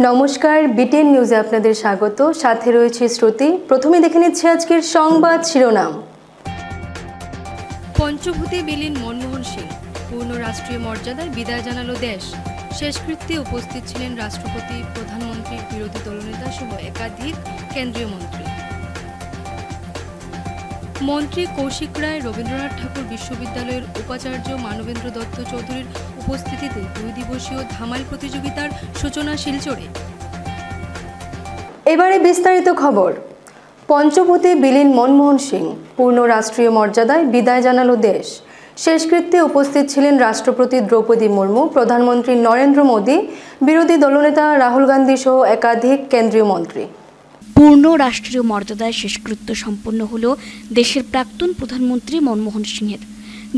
নমস্কার, বিটেন নিউজে আপনাদের স্বাগত। সাথে রয়েছে শ্রুতি। প্রথমে দেখে নিচ্ছে আজকের সংবাদ শিরোনাম। পঞ্চভূতে বিলীন মনমোহন সিং, পূর্ণ রাষ্ট্রীয় মর্যাদায় বিদায় জানালো দেশ। শেষকৃত্যে উপস্থিত ছিলেন রাষ্ট্রপতি, প্রধানমন্ত্রী, বিরোধী দলনেতা সহ একাধিক কেন্দ্রীয় মন্ত্রী। মন্ত্রী কৌশিক রায় রবীন্দ্রনাথ ঠাকুর বিশ্ববিদ্যালয়ের উপাচার্য মানবেন্দ্র দত্ত চৌধুরীর উপস্থিতিতে 2 দিবসীয় ধামাইল প্রতিযোগিতার সূচনা শিলচরে। এবারে বিস্তারিত খবর। পঞ্চভূতে বিলীন মনমোহন সিং, পূর্ণ রাষ্ট্রীয় মর্যাদায় বিদায় জানালো দেশ। শেষকৃত্যে উপস্থিত ছিলেন রাষ্ট্রপতি দ্রৌপদী মুর্মু, প্রধানমন্ত্রী নরেন্দ্র মোদী, বিরোধী দলনেতা রাহুল গান্ধী সহ একাধিক কেন্দ্রীয় মন্ত্রী। পূর্ণ রাষ্ট্রীয় মর্যাদায় শেষকৃত্য সম্পন্ন হল দেশের প্রাক্তন প্রধানমন্ত্রী মনমোহন সিংয়ের।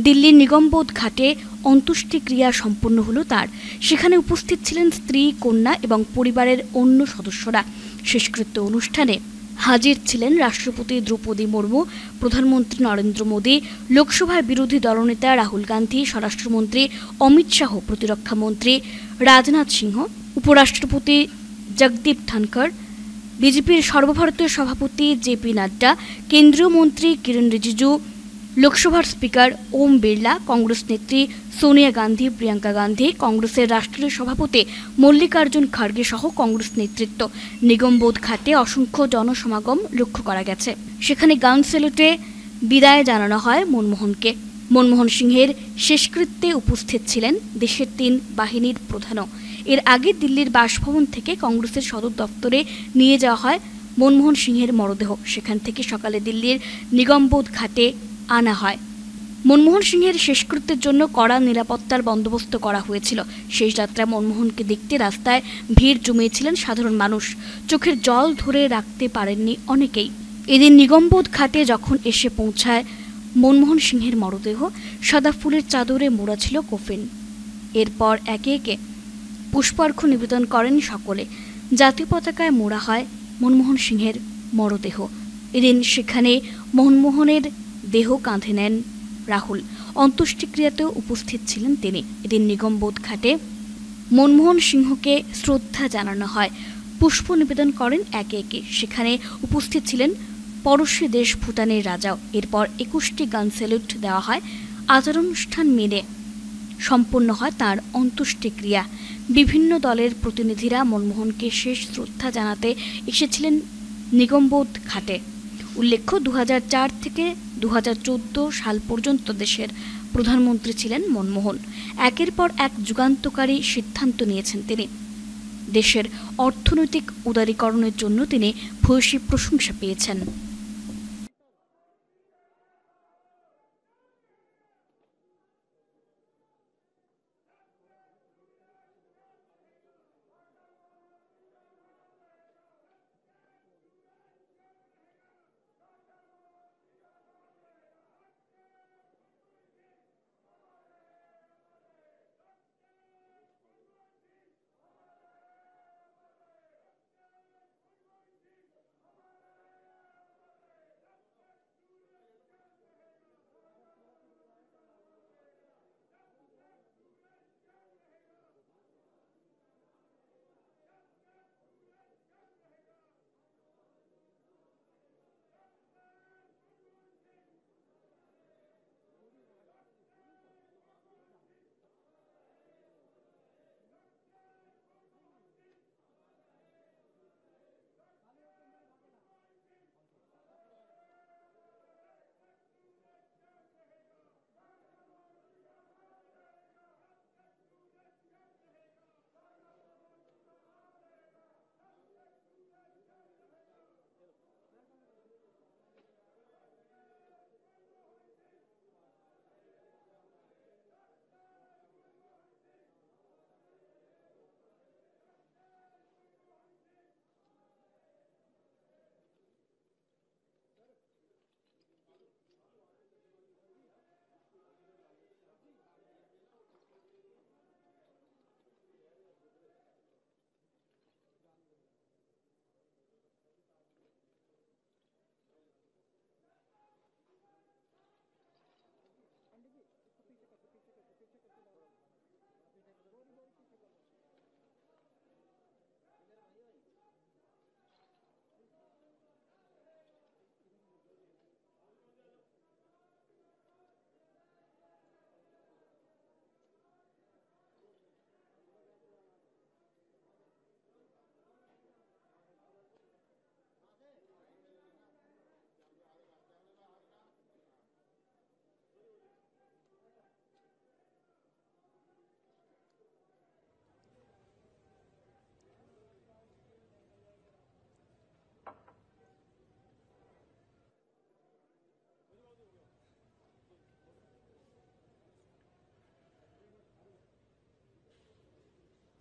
দিল্লির নিগমবোধ ঘাটে অন্ত্যেষ্টিক্রিয়া সম্পন্ন হল তার। সেখানে উপস্থিত ছিলেন স্ত্রী, কন্যা এবং পরিবারের অন্য সদস্যরা। শেষকৃত্য অনুষ্ঠানে হাজির ছিলেন রাষ্ট্রপতি দ্রৌপদী মুর্মু, প্রধানমন্ত্রী নরেন্দ্র মোদী, লোকসভার বিরোধী দলনেতা রাহুল গান্ধী, স্বরাষ্ট্রমন্ত্রী অমিত শাহ, প্রতিরক্ষা মন্ত্রী রাজনাথ সিংহ, উপরাষ্ট্রপতি জগদীপ ধনখড়, বিজেপির সর্বভারতীয় সভাপতি জেপি নাড্ডা, কেন্দ্রীয় মন্ত্রী কিরণ রিজিজু, লোকসভার স্পিকার ওম বিড়লা, কংগ্রেস নেত্রী সোনিয়া গান্ধী, প্রিয়াঙ্কা গান্ধী, কংগ্রেসের রাষ্ট্রীয় সভাপতি মল্লিকার্জুন খাড়গে সহ কংগ্রেস নেতৃত্ব। নিগমবোধ ঘাটে অসংখ্য জনসমাগম লক্ষ্য করা গেছে। সেখানে গান স্যালুটে বিদায় জানানো হয় মনমোহনকে। মনমোহন সিংহের শেষকৃত্যে উপস্থিত ছিলেন দেশের 3 বাহিনীর প্রধানও। এর আগে দিল্লির বাসভবন থেকে কংগ্রেসের সদর দপ্তরে নিয়ে যাওয়া হয় মনমোহন সিংহের মরদেহ। সেখান থেকে সকালে দিল্লির নিগমবোধ ঘাটে আনা হয়। মনমোহন সিংহের শেষকৃত্যের জন্য কড়া নিরাপত্তার বন্দোবস্ত করা হয়েছিল। শেষ যাত্রা মনমোহনকে দেখতে রাস্তায় ভিড় জমিয়েছিলেন সাধারণ মানুষ। চোখের জল ধরে রাখতে পারেননি অনেকেই। এদিন নিগমবোধ ঘাটে যখন এসে পৌঁছায় মনমোহন সিংহের মরদেহ, সাদা ফুলের চাদরে মোড়া ছিল কফিন। এরপর একে একে পুষ্পার্ঘ্য নিবেদন করেন সকলে। জাতীয় পতাকায় মোড়া হয় মনমোহন সিংহের মরদেহ। এদিন সেখানে মনমোহনের দেহ কাঁধে নেন রাহুল। অন্ত্যেষ্টিক্রিয়াতেও উপস্থিত ছিলেন তিনি। এদিন নিগমবোধ ঘাটে মনমোহন সিংহকে শ্রদ্ধা জানানো হয়, পুষ্প নিবেদন করেন একে একে। সেখানে উপস্থিত ছিলেন পড়শি দেশ ভুটানের রাজাও। এরপর 21টি গান স্যালুট দেওয়া হয়। আচারানুষ্ঠান মেনে সম্পন্ন হয় তাঁর অন্ত্যেষ্টিক্রিয়া। বিভিন্ন দলের প্রতিনিধিরা মনমোহনকে শেষ শ্রদ্ধা জানাতে এসেছিলেন নিগমবোধ ঘাটে। উল্লেখ্য, 2004 থেকে 2014 সাল পর্যন্ত দেশের প্রধানমন্ত্রী ছিলেন মনমোহন। একের পর এক যুগান্তকারী সিদ্ধান্ত নিয়েছেন তিনি। দেশের অর্থনৈতিক উদারীকরণের জন্য তিনি ভূয়সী প্রশংসা পেয়েছেন।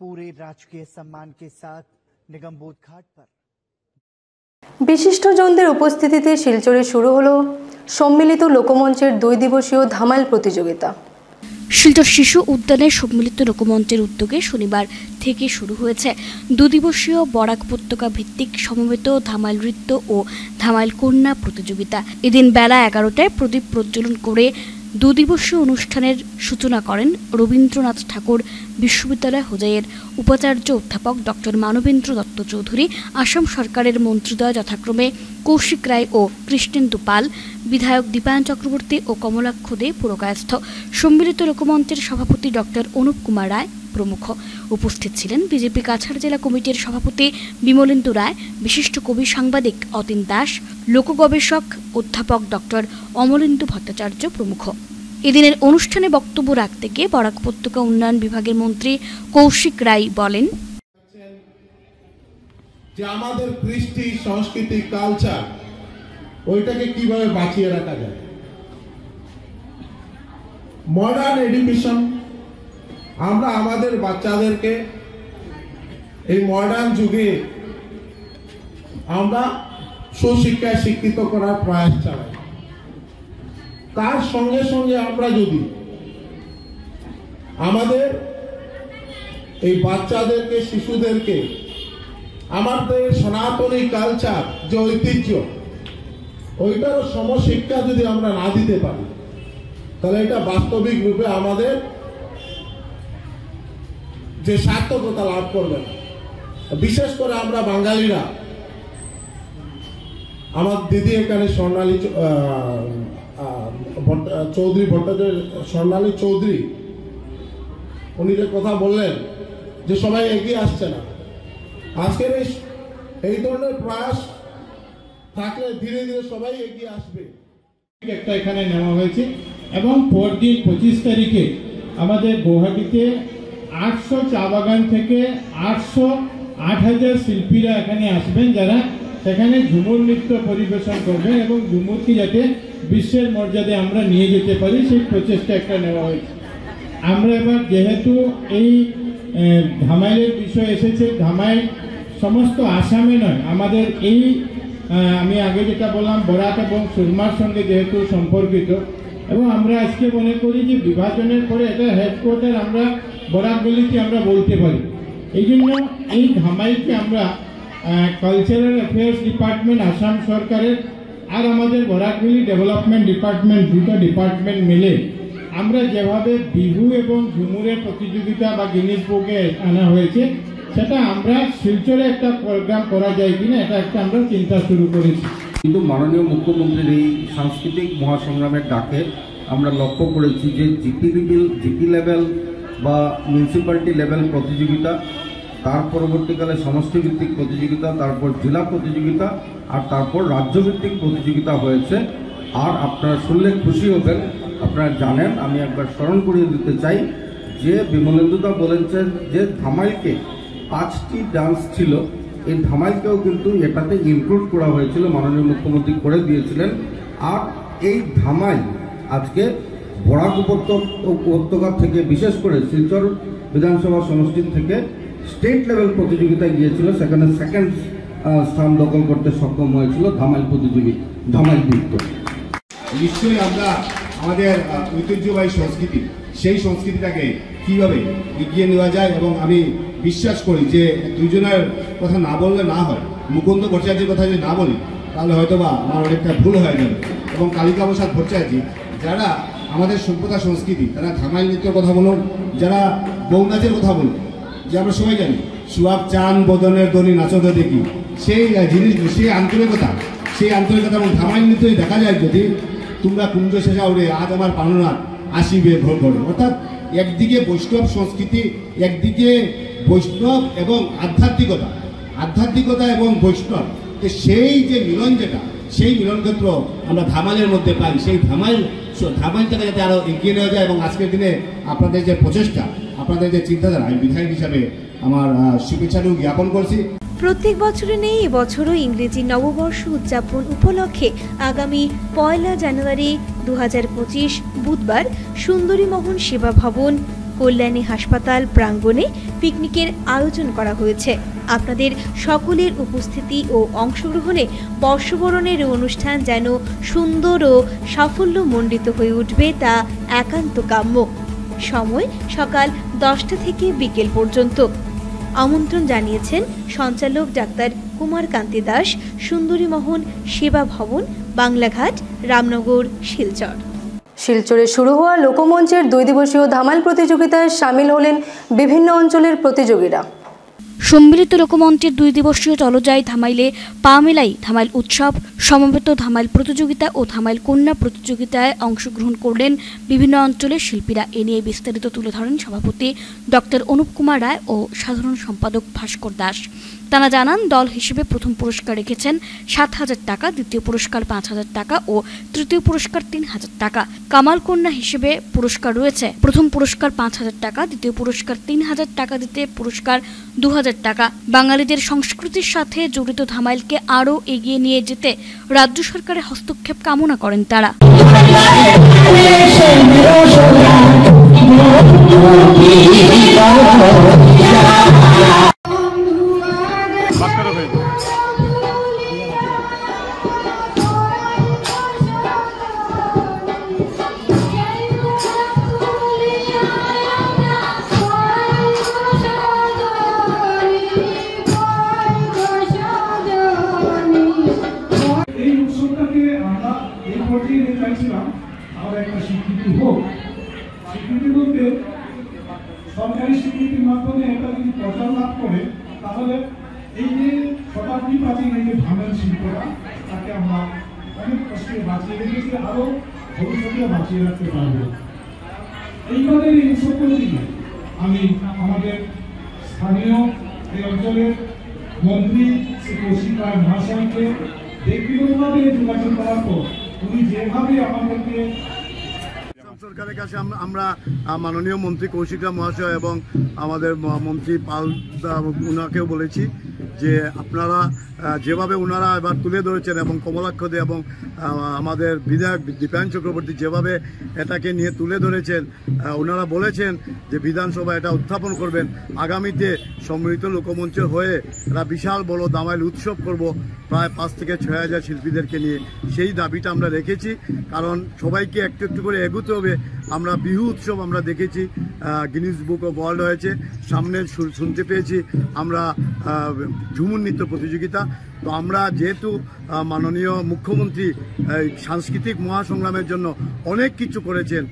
पूरे राजकीय सम्मान के साथ निगमबोध घाट पर। বিশিষ্টজনদের উপস্থিতিতে শিলচরে শুরু হলো সম্মিলিত লোকমঞ্চের 2 দিবসীয় ধামাইল প্রতিযোগিতা। শিলচর শিশু উদ্যানে সম্মিলিত লোকমঞ্চের উদ্যোগে শনিবার থেকে শুরু হয়েছে 2 দিবসীয় বরাক উপত্যকা ভিত্তিক সমবেত ধামাইল নৃত্য ও ধামাইল কন্যা প্রতিযোগিতা। এদিন বেলা 11টায় প্রদীপ প্রজ্বলন করে 2 দিবসীয় অনুষ্ঠানের সূচনা করেন রবীন্দ্রনাথ ঠাকুর বিশ্ববিদ্যালয় হোজাইয়ের উপাচার্য অধ্যাপক ডক্টর মানবেন্দ্র দত্ত চৌধুরী, আসাম সরকারের মন্ত্রীদ্বয় যথাক্রমে কৌশিক রায় ও কৃষ্ণেন্দু পাল, বিধায়ক দীপায়ন চক্রবর্তী ও কমলাক্ষ দে পুরকায়স্থ, সম্মিলিত লোকমঞ্চের সভাপতি ডক্টর অনুপ কুমার রায় প্রমুখ। উপস্থিত ছিলেন বিজেপি কাছাড় জেলা কমিটির সভাপতি বিমলেন্দু রায়, বিশিষ্ট কবি সাংবাদিক অতীন দাস, লোকগবেষক অধ্যাপক ডক্টর অমলেন্দু ভট্টাচার্য প্রমুখ। এদিনের অনুষ্ঠানে বক্তব্য রাখতে গিয়ে বরাক উপত্যকা উন্নয়ন বিভাগের মন্ত্রী কৌশিক রায় বলেন, যে আমাদের কৃষ্টি সংস্কৃতি কালচার ওইটাকে কিভাবে বাঁচিয়ে রাখা যায়। মডার্ন এডুকেশন, আমরা আমাদের বাচ্চাদেরকে এই মডার্ন যুগে আমরা সুশিক্ষায় শিক্ষিত করার প্রয়াস চালাই। তার সঙ্গে সঙ্গে আমরা যদি আমাদের এই বাচ্চাদেরকে, শিশুদেরকে আমাদের সনাতনী কালচার যে ঐতিহ্য, ওইটারও সমশিক্ষা যদি আমরা না দিতে পারি, তাহলে এটা বাস্তবিক রূপে আমাদের যে সার্থকতা লাভ করবে না। বিশেষ করে আমরা বাঙালিরা, আমার দিদি এখানে স্বর্ণালী চৌধুরী ভট্টাচার্য, স্বর্ণালী চৌধুরী, উনি যে কথা বললেন যে সবাই এগিয়ে আসছে না, আজকের এই ধরনের প্রয়াস থাকলে ধীরে ধীরে সবাই এগিয়ে আসবে। একটা এখানে নেওয়া হয়েছে এবং পরদিন 25 তারিখে আমাদের গুয়াহাটিতে 800 চা বাগান থেকে 8,000 শিল্পীরা এখানে আসবেন, যারা সেখানে ঝুমুর নৃত্য পরিবেশন করবেন এবং ঝুমুরকে যাতে বিশ্বের মর্যাদায় আমরা নিয়ে যেতে পারি সেই প্রচেষ্টা একটা নেওয়া হয়েছে। আমরা এবার যেহেতু এই ধামাইলের বিষয় এসেছে, ধামাইল সমস্ত আসামে নয়, আমাদের এই আমি আগে যেটা বললাম বরাক এবং সুরমার সঙ্গে যেহেতু সম্পর্কিত, এবং আমরা আজকে মনে করি যে বিভাজনের পরে এটা হেডকোয়ার্টার আমরা বরাকগলিতে আমরা বলতে পারি। এই জন্য এই ধামাইলকে আমরা কালচারাল অ্যাফেয়ার্স ডিপার্টমেন্ট আসাম সরকারের আর আমাদের বরাকগলি ডেভেলপমেন্ট ডিপার্টমেন্ট, দুটো ডিপার্টমেন্ট মিলে আমরা যেভাবে বিহু এবং ঝুমুরের প্রতিযোগিতা বা গিনিস বুকে আনা হয়েছে, সেটা আমরা শিলচরে একটা প্রোগ্রাম করা যায় কিনা এটা একটা আমরা চিন্তা শুরু করেছি। কিন্তু মাননীয় মুখ্যমন্ত্রীর এই সাংস্কৃতিক মহাসংগ্রামের ডাকে আমরা লক্ষ্য করেছি যে জিপি লেভেল বা মিউনিসিপ্যালিটি লেভেল প্রতিযোগিতা, তার পরবর্তীকালে সমষ্টিভিত্তিক প্রতিযোগিতা, তারপর জেলা প্রতিযোগিতা, আর তারপর রাজ্যভিত্তিক প্রতিযোগিতা হয়েছে। আর আপনারা শুনলে খুশি হবেন, আপনারা জানেন, আমি একবার স্মরণ করিয়ে দিতে চাই যে বিমলেন্দুদা বলেছেন যে ধামাইলকে 5টি ডান্স ছিল, এই ধামাইলকেও কিন্তু এটাতে ইনক্লুড করা হয়েছিল, মাননীয় মুখ্যমন্ত্রী করে দিয়েছিলেন। আর এই ধামাইল আজকে বরাক উপত্যকা থেকে, বিশেষ করে শিলচর বিধানসভা সমষ্টি থেকে স্টেট লেভেল প্রতিযোগিতায় গিয়েছিল, সেখানে সেকেন্ড স্থান দখল করতে সক্ষম হয়েছিল ধামাইল নৃত্য। নিশ্চয়ই আমরা আমাদের ঐতিহ্যবাহী সংস্কৃতি, সেই সংস্কৃতিটাকে কিভাবে এগিয়ে নেওয়া যায়, এবং আমি বিশ্বাস করি যে দুজনের কথা না বললে না হয়, মুকুন্দ ভট্টাচার্যের কথা যদি না বলি তাহলে হয়তো বা আমার অনেকটা ভুল হয়ে যাবে। এবং কালিকা প্রসাদ ভট্টাচার্য, যারা আমাদের সভ্যতা সংস্কৃতি, তারা ধামাইল নৃত্যের কথা বলুন, যারা বউ নাচের কথা বলুন, যে আমরা সবাই জানি সুয়াব চান বদনের দনি নাচতে দেখি, সেই জিনিসগুলো, সেই আন্তরিকতা এবং ধামাইল নৃত্যই দেখা যায়। যদি তোমরা কুঞ্জ শেষা উড়ে আজ আমার প্রাণনাথ আসিবে ভোর ভোর, অর্থাৎ একদিকে বৈষ্ণব সংস্কৃতি, একদিকে বৈষ্ণব এবং আধ্যাত্মিকতা এবং বৈষ্ণব, সেই যে মিলন, যেটা সেই মিলন ক্ষেত্র আমরা ধামাইলের মধ্যে পাই। সেই ধামাইলটাকে যাতে আরো এগিয়ে নেওয়া যায়, এবং আজকের দিনে আপনাদের যে প্রচেষ্টা, আপনাদের যে চিন্তাধারা, আমি বিধায়ক হিসাবে আমার শুভেচ্ছাটুকু জ্ঞাপন করছি। প্রত্যেক বছরে নেই এবছরও ইংরেজি নববর্ষ উদযাপন উপলক্ষে আগামী 1 জানুয়ারি 2025 বুধবার সুন্দরীমোহন সেবা ভবন কল্যাণী হাসপাতাল প্রাঙ্গণে পিকনিকের আয়োজন করা হয়েছে। আপনাদের সকলের উপস্থিতি ও অংশগ্রহণে বর্ষবরণের অনুষ্ঠান যেন সুন্দর ও সাফল্যমণ্ডিত হয়ে উঠবে তা একান্ত কাম্য। সময় সকাল 10টা থেকে বিকেল পর্যন্ত। আমন্ত্রণ জানিয়েছেন সঞ্চালক ডাক্তার কুমার কান্তি দাস, সুন্দরীমোহন সেবা ভবন, বাংলাঘাট, রামনগর, শিলচর। শিলচরে শুরু হওয়া লোকমঞ্চের 2 দিবসীয় ধামাল প্রতিযোগিতায় সামিল হলেন বিভিন্ন অঞ্চলের প্রতিযোগীরা। সম্মিলিত লোকমঞ্চের 2 দিবসীয় চলযাই ধামাইলে পা মেলাই ধামাইল উৎসব, সমবেত ধামাইল প্রতিযোগিতা ও ধামাইল কন্যা প্রতিযোগিতায় অংশগ্রহণ করলেন বিভিন্ন অঞ্চলের শিল্পীরা। এ নিয়ে বিস্তারিত তুলে ধরেন সভাপতি ডক্টর অনুপ কুমার রায় ও সাধারণ সম্পাদক ভাস্কর দাস। তারা জানান, দল হিসেবে প্রথম পুরস্কার রেখেছেন 7,000 টাকা, দ্বিতীয় পুরস্কার 5,000 টাকা ও তৃতীয় পুরস্কার 3,000 টাকা। কামাল কন্যা হিসেবে পুরস্কার রয়েছে প্রথম পুরস্কার 5,000 টাকা, দ্বিতীয় পুরস্কার 3,000 টাকা, দ্বিতীয় পুরস্কার 2,000 টাকা। বাঙালিদের সংস্কৃতির সাথে জড়িত ধামাইলকে আরও এগিয়ে নিয়ে যেতে রাজ্য সরকারের হস্তক্ষেপ কামনা করেন তারা। সরকারি স্বীকৃতির মাধ্যমে এটা যদি প্রচার লাভ করে তাহলে এই যে শতাব্দী প্রাচীন এই যে ধামেল শিল্পটা তাকে আমরা অনেক কষ্টে বাঁচিয়ে রেখেছি, আরো ভবিষ্যতে বাঁচিয়ে রাখতে পারবো। এইবারে এই উৎসবগুলো নিয়ে আমি আমাদের স্থানীয় এই অঞ্চলের মন্ত্রী শ্রী কৌশিক রায় মহাশয়কে ব্যক্তিগতভাবে যোগাযোগ করার পর উনি যেভাবে আমাদেরকে সরকারের কাছে আমরা মাননীয় মন্ত্রী কৌশিক রায় মহাশয় এবং আমাদের মন্ত্রী পাল উনাকেও বলেছি যে আপনারা যেভাবে ওনারা এবার তুলে ধরেছেন এবং কমলাক্ষ দে এবং আমাদের বিধায়ক দীপায়ন চক্রবর্তী যেভাবে এটাকে নিয়ে তুলে ধরেছেন, ওনারা বলেছেন যে বিধানসভা এটা উত্থাপন করবেন। আগামীতে সম্মিলিত লোকমঞ্চের হয়ে এরা বিশাল বড় ধামাইল উৎসব করব প্রায় 5 থেকে 6,000 শিল্পীদেরকে নিয়ে। সেই দাবিটা আমরা রেখেছি, কারণ সবাইকে একটু একটু করে এগোতে হবে। আমরা বিহু উৎসব আমরা দেখেছি, গিনিস বুক অফ ওয়ার্ল্ড হয়েছে, সামনে শুনতে পেয়েছি আমরা ঝুমুর নৃত্য প্রতিযোগিতা। তো আমরা যেহেতু মাননীয় মুখ্যমন্ত্রী সাংস্কৃতিক মহাসংগ্রামের জন্য অনেক কিছু করেছেন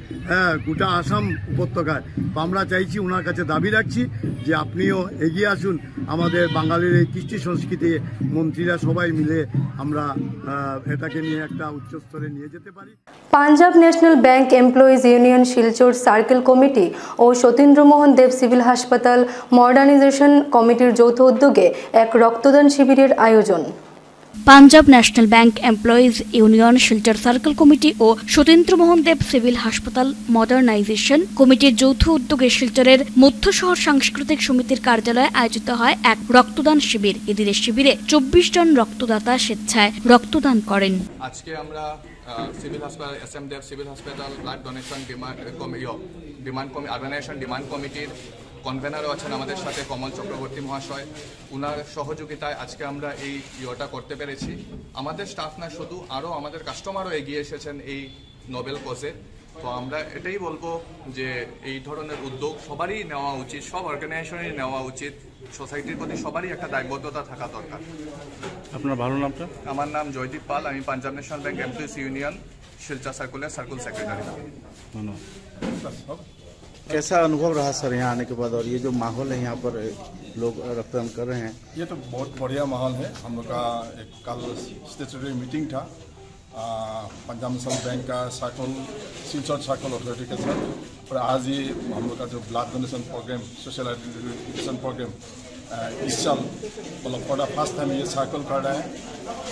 গোটা আসাম উপত্যকায়, তো আমরা চাইছি ওনার কাছে দাবি রাখছি যে আপনিও এগিয়ে আসুন। আমাদের বাঙালির এই কৃষ্টি সংস্কৃতি মন্ত্রীরা সবাই মিলে আমরা এটাকে নিয়ে একটা উচ্চ স্তরে নিয়ে যেতে পারি। Punjab National Bank employees union Silchar circle committee ও সতীন্দ্রমোহন দেব সিভিল হাসপাতাল মডার্নাইজেশন কমিটির যৌথ উদ্যোগে এক রক্তদান শিবিরের আয়োজন। Punjab National Bank employees union Silchar circle committee ও সতীন্দ্রমোহন দেব সিভিল হাসপাতাল মডার্নাইজেশন কমিটির যৌথ উদ্যোগে শিলচরের মধ্য শহর সাংস্কৃতিক সমিতির কার্যালয়ে আয়োজিত হয় এক রক্তদান শিবির। এদিনের শিবিরে 24 জন রক্তদাতা স্বেচ্ছায় রক্তদান করেন। আজকে আমরা সিভিল হাসপাতাল SM দেব সিভিল হাসপাতাল ব্লাড ডোনেশন ডিমান্ড কমিটির কনভেনারও আছেন আমাদের সাথে কমল চক্রবর্তী মহাশয়, উনার সহযোগিতায় আজকে আমরা এই ইয়েটা করতে পেরেছি। আমাদের স্টাফ না শুধু, আরও আমাদের কাস্টমারও এগিয়ে এসেছেন এই নোবেল কজে। তো আমরা এটাই বলবো যে এই ধরনের উদ্যোগ সবারই নেওয়া উচিত, সব অর্গানাইজেশনের নেওয়া উচিত। সোসাইটির প্রতি সবারই একটা দায়বদ্ধতা থাকা দরকার। আপনার ভালো নামটা? আমার নাম জয়দীপ পাল, আমি Punjab National Bank employees union Silchar circular circle secretary. कैसा अनुभव रहा सर यहाँ आने के बाद, और ये जो माहौल है यहाँ पर लोग रक्तदान कर रहे हैं? ये तो बहुत बढ़िया माहौल है। हम लोग का एक कल स्टेचुटरी मीटिंग था पंजाब नेशनल बैंक का सर्कल सिलचर सर्कल अथॉरिटी के साथ, और आज ये हम लोग का जो blood donation program social identification program इस साल मतलब फॉर द फर्स्ट टाइम ये सर्कल कर रहे हैं।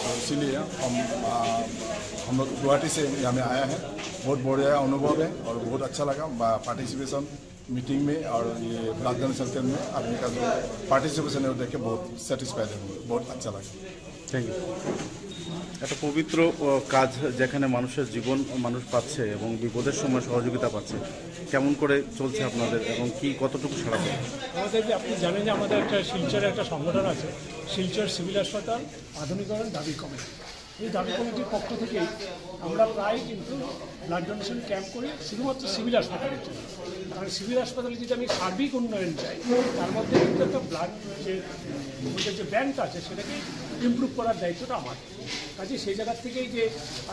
तो इसीलिए हम लोग गुवाहाटी से यहाँ में आया है। बहुत बढ़िया अनुभव है और बहुत अच्छा लगा पार्टिसिपेशन मीटिंग में और ये ब्लड डोनेशन कैंप में आदमी का जो पार्टिसिपेशन है वो देख के बहुत सेटिस्फाइड है, बहुत अच्छा लगा। Thank you. একটা পবিত্র কাজ যেখানে মানুষের জীবন মানুষ পাচ্ছে এবং বিপদের সময় সহযোগিতা পাচ্ছে, কেমন করে চলছে আপনাদের এবং কি কতটুকু সাড়া পাচ্ছে? আমাদের যে আপনি জানেন যে আমাদের একটা শিলচরের একটা সংগঠন আছে, শিলচর সিভিল হাসপাতাল আধুনিকরণ দাবি কমিটি। এই দাবি কমিটির পক্ষ থেকেই আমরা প্রায় কিন্তু ব্লাড ডোনেশন ক্যাম্প করি শুধুমাত্র সিভিল হাসপাতালের জন্য। কারণ সিভিল হাসপাতালে যদি আমি সার্বিক উন্নয়ন চাই, তার মধ্যে কিন্তু একটা ব্লাড যে ব্যাংক আছে সেটাকে ইমপ্রুভ করার দায়িত্বটা আমার কাজে। সেই জায়গার থেকেই যে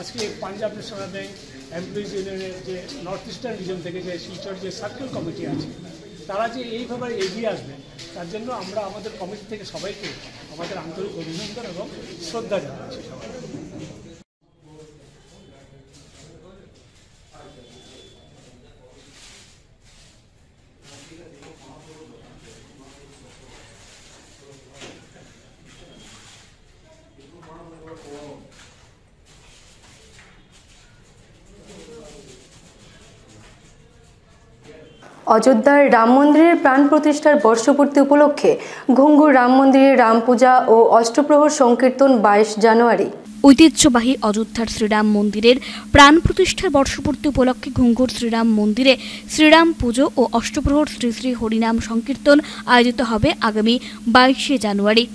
আজকে পাঞ্জাব ন্যাশনাল ব্যাংক এমপ্লয়িজ ইউনিয়নের যে নর্থ ইস্টার্ন রিজন থেকে যে শিলচর যে সার্কেল কমিটি আছে, তারা যে এইভাবে এগিয়ে আসবেন তার জন্য আমরা আমাদের কমিটি থেকে সবাইকে আমাদের আন্তরিক অভিনন্দন এবং শ্রদ্ধা জানাচ্ছি সবাই। অযোধ্যার রাম মন্দিরের প্রাণ প্রতিষ্ঠার বর্ষপূর্তি উপলক্ষে ঘুঙ্গুর রাম মন্দিরের রাম পূজা ও অষ্টপ্রহর সংকীর্তন 22 জানুয়ারি। ঐতিহ্যবাহী অযোধ্যার শ্রীরাম মন্দিরের প্রাণ প্রতিষ্ঠার বর্ষপূর্তি উপলক্ষে ঘুঙ্গুর শ্রীরাম মন্দিরে শ্রীরাম পুজো ও অষ্টপ্রহর শ্রী শ্রী হরিনাম সংকীর্তন আয়োজিত হবে আগামী 22 জানুয়ারি।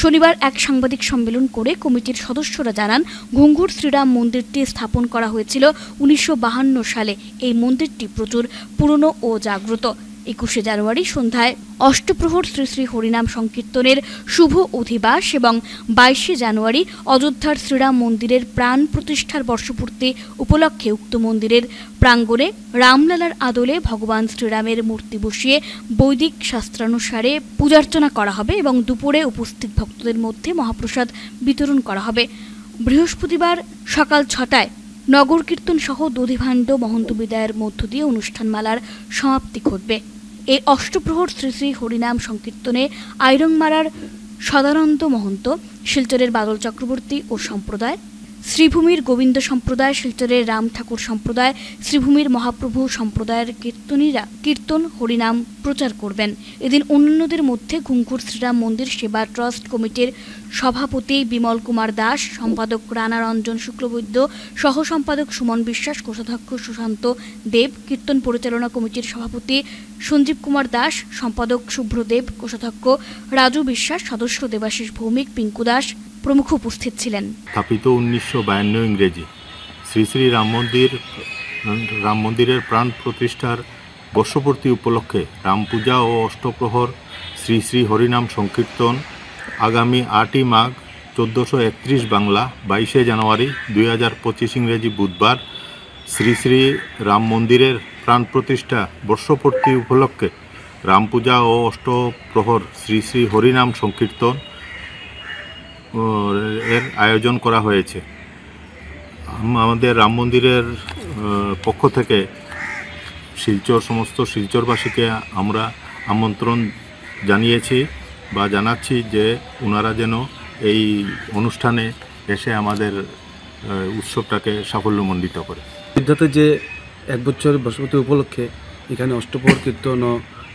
শনিবার এক সাংবাদিক সম্মেলন করে কমিটির সদস্যরা জানান, ঘুঙ্গুর শ্রীরাম মন্দিরটি স্থাপন করা হয়েছিল 1952 সালে। এই মন্দিরটি প্রচুর পুরনো ও জাগ্রত। 21 জানুয়ারি সন্ধ্যায় অষ্টপ্রহর শ্রী শ্রী হরিনাম সংকীর্তনের শুভ অধিবাস এবং 22 জানুয়ারি অযোধ্যার শ্রীরাম মন্দিরের প্রাণ প্রতিষ্ঠার বর্ষপূর্তি উপলক্ষে উক্ত মন্দিরের প্রাঙ্গণে রামলালার আদলে ভগবান শ্রীরামের মূর্তি বসিয়ে বৈদিক শাস্ত্রানুসারে পূজার্চনা করা হবে এবং দুপুরে উপস্থিত ভক্তদের মধ্যে মহাপ্রসাদ বিতরণ করা হবে। বৃহস্পতিবার সকাল 6টায় নগর কীর্তন সহ দধিভাণ্ড মহন্ত বিদায়ের মধ্য দিয়ে অনুষ্ঠানমালার সমাপ্তি ঘটবে। এই অষ্টপ্রহর শ্রী শ্রী হরিনাম সংকীর্তনে আইরংমারার সদানন্দ মহন্ত, শিলচরের বাদল চক্রবর্তী ও সম্প্রদায়, শ্রীভূমির গোবিন্দ সম্প্রদায়, শিলচরের রাম ঠাকুর সম্প্রদায়, শ্রীভূমির মহাপ্রভু সম্প্রদায়ের কীর্তনীরা কীর্তন হরিনাম প্রচার করবেন। এদিন অন্যান্যদের মধ্যে ঘুঙ্গুর শ্রীরাম মন্দির সেবা ট্রাস্ট কমিটির সভাপতি বিমল কুমার দাস, সম্পাদক রানা রঞ্জন শুক্লবৈদ্য, সহ সম্পাদক সুমন বিশ্বাস, কোষাধ্যক্ষ সুশান্ত দেব, কীর্তন পরিচালনা কমিটির সভাপতি সঞ্জীব কুমার দাস, সম্পাদক শুভ্রদেব, কোষাধ্যক্ষ রাজু বিশ্বাস, সদস্য দেবাশিস ভৌমিক, পিঙ্কু দাস প্রমুখ উপস্থিত ছিলেন। স্থাপিত 1952 ইংরেজি শ্রী শ্রী রাম মন্দিরের প্রাণ প্রতিষ্ঠার বর্ষপূর্তি উপলক্ষে রাম পূজা ও অষ্টপ্রহর শ্রী শ্রী হরিনাম সংকীর্তন আগামী 8ই মাঘ 1431 বাংলা 22 জানুয়ারি 2025 ইংরেজি বুধবার শ্রী শ্রী রাম মন্দিরের প্রাণ প্রতিষ্ঠা বর্ষপূর্তি উপলক্ষে রাম পূজা ও অষ্টপ্রহর শ্রী শ্রী হরিনাম সংকীর্তন এর আয়োজন করা হয়েছে। আমাদের রাম মন্দিরের পক্ষ থেকে সমস্ত শিলচরবাসীকে আমরা আমন্ত্রণ জানিয়েছি বা জানাচ্ছি যে ওনারা যেন এই অনুষ্ঠানে এসে আমাদের উৎসবটাকে সাফল্যমণ্ডিত করে। অযোধ্যাতে যে 1 বছর বর্ষপূর্তি উপলক্ষে এখানে অষ্টপ্রহর কীর্তন ও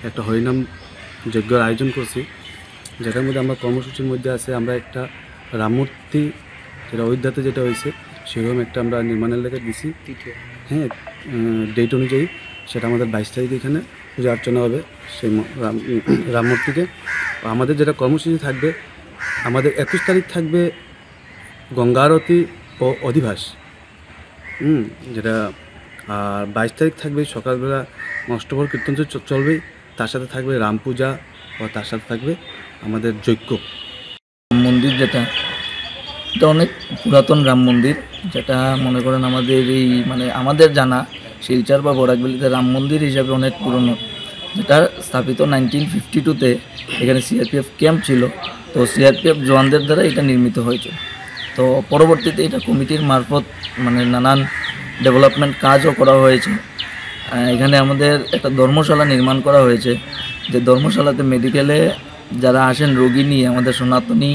একটা হরিনাম যজ্ঞের আয়োজন করছি, যেটার মধ্যে আমরা কর্মসূচির মধ্যে আছে আমরা একটা রামমূর্তি যেটা অযোধ্যাতে যেটা হয়েছে সেরকম একটা আমরা নির্মাণের লেগে দিছি। হ্যাঁ, ডেট অনুযায়ী সেটা আমাদের 22 তারিখে এখানে পূজা অর্চনা হবে সেই রামমূর্তিকে। আমাদের যেটা কর্মসূচি থাকবে, আমাদের 21 তারিখ থাকবে গঙ্গা আরতি ও অধিবাস, যেটা আর 22 তারিখ থাকবে সকালবেলা অষ্টপ্রহর কীর্তন চলবে, তার সাথে থাকবে রাম পূজা ও তার সাথে থাকবে আমাদের যজ্ঞ। মন্দির যেটা অনেক পুরাতন রাম মন্দির, যেটা মনে করেন আমাদের এই আমাদের জানা শিলচর বা বরাকবেলিতে রাম মন্দির হিসাবে অনেক পুরনো, যেটা স্থাপিত 1952-তে এখানে সিআরপিএফ ক্যাম্প ছিল। তো সিআরপিএফ জওয়ানদের দ্বারা এটা নির্মিত হয়েছে। তো পরবর্তীতে এটা কমিটির মারফত নানান ডেভেলপমেন্ট কাজও করা হয়েছে। এখানে আমাদের একটা ধর্মশালা নির্মাণ করা হয়েছে, যে ধর্মশালাতে মেডিকেলে যারা আসেন রোগী নিয়ে, আমাদের সনাতনী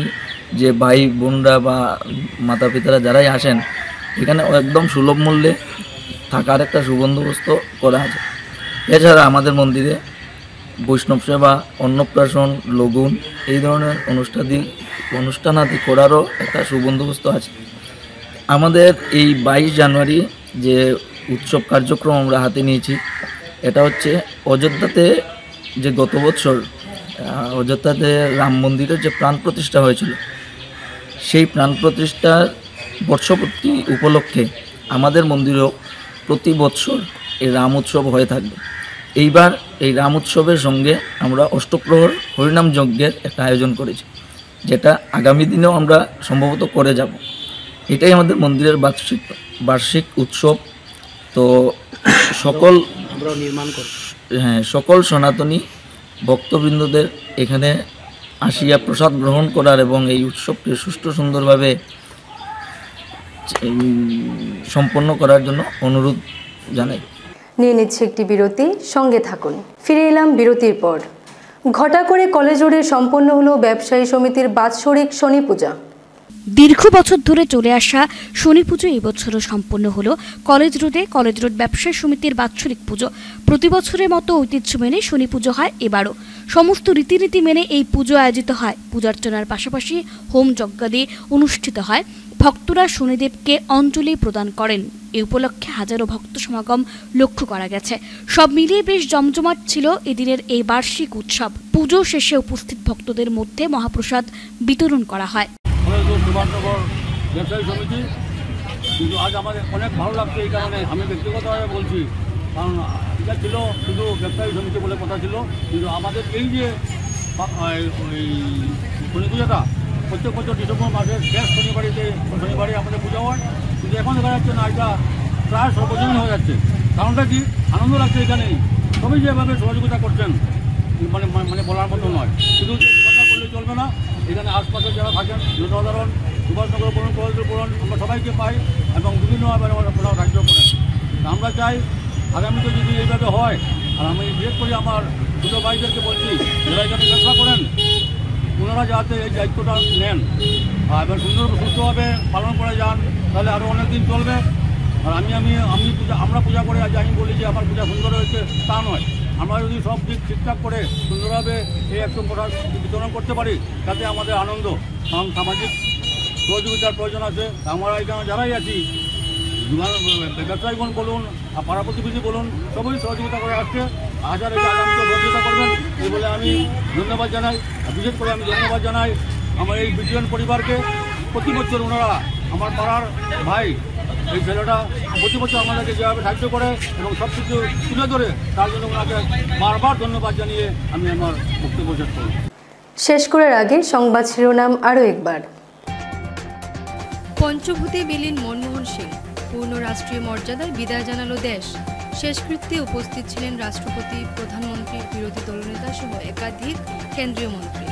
যে ভাই বোনরা বা মাতা পিতারা যারাই আসেন, এখানে একদম সুলভ মূল্যে থাকার একটা সুবন্দোবস্ত করা আছে। এছাড়া আমাদের মন্দিরে বৈষ্ণব সেবা, অন্নপ্রাশন, লগুন এই ধরনের অনুষ্ঠানাদি করারও একটা সুবন্দোবস্ত আছে। আমাদের এই 22 জানুয়ারি যে উৎসব কার্যক্রম আমরা হাতে নিয়েছি, এটা হচ্ছে অযোধ্যাতে যে গত বছর অযোধ্যাতে রাম মন্দিরের যে প্রাণ প্রতিষ্ঠা হয়েছিল, সেই প্রাণ প্রতিষ্ঠার বর্ষপূর্তি উপলক্ষে আমাদের মন্দিরেও প্রতি বছর এই রাম উৎসব হয়ে থাকবে। এইবার এই রাম উৎসবের সঙ্গে আমরা অষ্টপ্রহর হরিনাম যজ্ঞের একটা আয়োজন করেছি, যেটা আগামী দিনেও আমরা সম্ভবত করে যাব। এটাই আমাদের মন্দিরের বার্ষিক উৎসব। তো সকল সনাতনী ভক্তবৃন্দদের এখানে আসিয়া প্রসাদ গ্রহণ করার এবং এই উৎসবকে সুষ্ঠু সুন্দরভাবে সম্পন্ন করার জন্য অনুরোধ জানাই। নিয়ে নিচ্ছে একটি বিরতি, সঙ্গে থাকুন। ফিরে এলাম বিরতির পর। ঘটা করে কলেজ রোডে সম্পন্ন হলো ব্যবসায়ী সমিতির বাৎসরিক শনি পূজা। দীর্ঘ বছর ধরে চলে আসা শনি পুজো এই বছরও সম্পন্ন হলো কলেজ রোড ব্যবসায়ী সমিতির বাৎসরিক পুজো। প্রতি বছরের মতো ঐতিহ্য মেনে শনি পুজো হয় এবারও। সমস্ত রীতিনীতি মেনে এই পুজো আয়োজিত হয়। পূজার্চনার পাশাপাশি হোম যজ্ঞাদি অনুষ্ঠিত হয়। ভক্তরা শনিদেবকে অঞ্জলি প্রদান করেন। এই উপলক্ষে হাজারো ভক্ত সমাগম লক্ষ্য করা গেছে। সব মিলিয়ে বেশ জমজমাট ছিল এদিনের এই বার্ষিক উৎসব। পুজো শেষে উপস্থিত ভক্তদের মধ্যে মহাপ্রসাদ বিতরণ করা হয়। ব্যবসায়ী সমিতি কিন্তু আজ আমাদের অনেক ভালো লাগছে। এই কারণে আমি ব্যক্তিগতভাবে বলছি, কারণ এটা ছিল শুধু ব্যবসায়ী সমিতি বলে কথা ছিল, কিন্তু আমাদের এই যে শনি পূজাটা প্রত্যেক বছর ডিসেম্বর মাসের শেষ শনিবারে আমাদের পূজা হয়, কিন্তু এখন দেখা যাচ্ছে না, এটা প্রায় সর্বজনীন হয়ে যাচ্ছে। কারণটা কি, আনন্দ লাগছে এখানে সবাই যেভাবে সহযোগিতা করছেন, মানে বলার মতো নয়। শুধু যে সহযোগিতা করলে চলবে না, এখানে আশপাশে যারা থাকেন জনসাধারণ, সুভাষনগর বলুন, কলেজের বলুন, আমরা সবাইকে পাই এবং বিভিন্নভাবে ওনারা সাহায্য করেন। আমরা চাই আগামীতে যদি এইভাবে হয়, আর আমি বিশেষ করে আমার ছোটো ভাইদেরকে বলছি যারা এখানে ব্যবসা করেন, ওনারা যাতে এই দায়িত্বটা নেন এবং সুস্থভাবে পালন করে যান, তাহলে আরও অনেক দিন চলবে। আর আমরা পূজা করে আজ আমি বলি যে আমার পূজা সুন্দর হয়েছে, তা নয়। আমরা যদি সব দিক ঠিকঠাক করে সুন্দরভাবে এই একটু বিতরণ করতে পারি, তাতে আমাদের আনন্দ। কারণ সামাজিক সহযোগিতার প্রয়োজন আছে। আমরা এখানে যারাই আছি, ব্যবসায়ীগণ বলুন, পাড়া প্রতিবেশী বলুন, সবই সহযোগিতা করে আসছে। আগামীতে সহযোগিতা করবেন এই বলে আমি ধন্যবাদ জানাই। বিশেষ করে আমি ধন্যবাদ জানাই আমার এই বিজয়ন পরিবারকে। প্রতি বছর ওনারা আমার পাড়ার ভাই, এই ছেলেটা প্রতি বছর আমাদেরকে যেভাবে সাহায্য করে এবং সব কিছু তুলে ধরে, তার জন্য ওনাকে বারবার ধন্যবাদ জানিয়ে আমি আমার বক্তব্য শেষ করি। শেষ করার আগে সংবাদ শিরোনাম আরও একবার। পঞ্চভূতে বিলীন মনমোহন সিং, পূর্ণ রাষ্ট্রীয় মর্যাদায় বিদায় জানালো দেশ। শেষকৃত্যে উপস্থিত ছিলেন রাষ্ট্রপতি, প্রধানমন্ত্রী, বিরোধী দলনেতা সহ একাধিক কেন্দ্রীয় মন্ত্রী।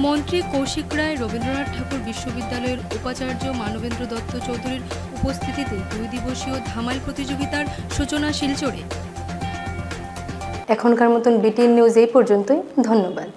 মন্ত্রী কৌশিক রায় রবীন্দ্রনাথ ঠাকুর বিশ্ববিদ্যালয়ের উপাচার্য মানবেন্দ্র দত্ত চৌধুরীর উপস্থিতিতে 2 দিবসীয় ধামাইল প্রতিযোগিতার সূচনা শিলচরে। এখনকার মতন বিটিএন নিউজ এই পর্যন্তই। ধন্যবাদ।